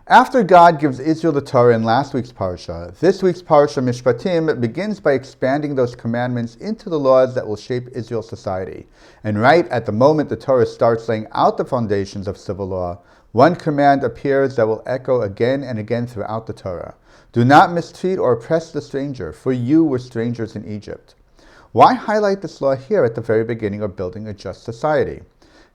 After God gives Israel the Torah in last week's parsha, this week's parsha Mishpatim begins by expanding those commandments into the laws that will shape Israel's society. And right at the moment the Torah starts laying out the foundations of civil law, one command appears that will echo again and again throughout the Torah. Do not mistreat or oppress the stranger, for you were strangers in Egypt. Why highlight this law here at the very beginning of building a just society?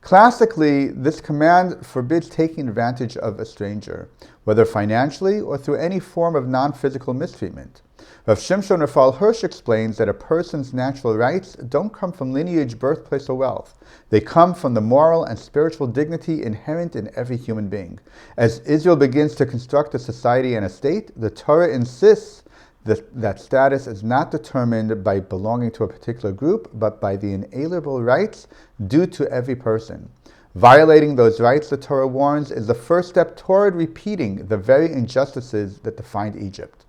Classically, this command forbids taking advantage of a stranger, whether financially or through any form of non-physical mistreatment. Rav Shimshon Raphael Hirsch explains that a person's natural rights don't come from lineage, birthplace, or wealth. They come from the moral and spiritual dignity inherent in every human being. As Israel begins to construct a society and a state, the Torah insists that status is not determined by belonging to a particular group, but by the inalienable rights due to every person. Violating those rights, the Torah warns, is the first step toward repeating the very injustices that defined Egypt.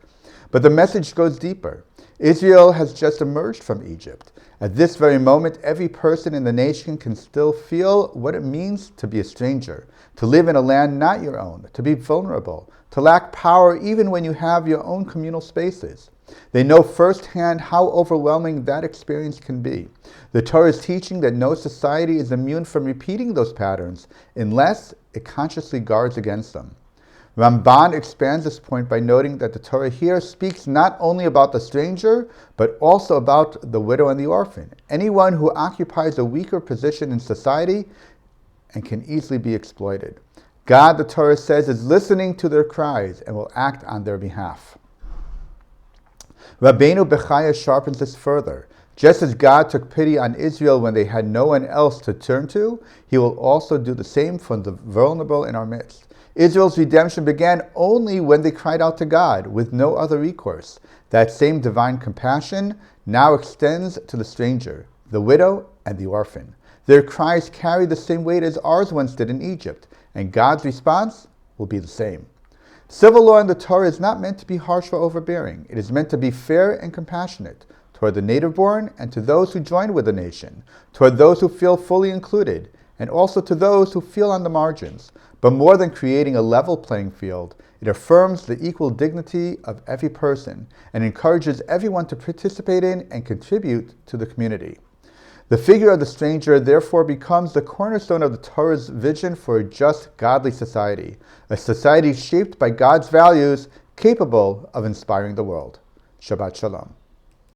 But the message goes deeper. Israel has just emerged from Egypt. At this very moment, every person in the nation can still feel what it means to be a stranger, to live in a land not your own, to be vulnerable, to lack power even when you have your own communal spaces. They know firsthand how overwhelming that experience can be. The Torah is teaching that no society is immune from repeating those patterns unless it consciously guards against them. Ramban expands this point by noting that the Torah here speaks not only about the stranger, but also about the widow and the orphan, anyone who occupies a weaker position in society and can easily be exploited. God, the Torah says, is listening to their cries and will act on their behalf. Rabbeinu Bechaya sharpens this further. Just as God took pity on Israel when they had no one else to turn to, He will also do the same for the vulnerable in our midst. Israel's redemption began only when they cried out to God with no other recourse. That same divine compassion now extends to the stranger, the widow, and the orphan. Their cries carry the same weight as ours once did in Egypt, and God's response will be the same. Civil law in the Torah is not meant to be harsh or overbearing. It is meant to be fair and compassionate toward the native-born and to those who join with the nation, toward those who feel fully included, and also to those who feel on the margins. But more than creating a level playing field, it affirms the equal dignity of every person and encourages everyone to participate in and contribute to the community. The figure of the stranger therefore becomes the cornerstone of the Torah's vision for a just, godly society, a society shaped by God's values, capable of inspiring the world. Shabbat Shalom.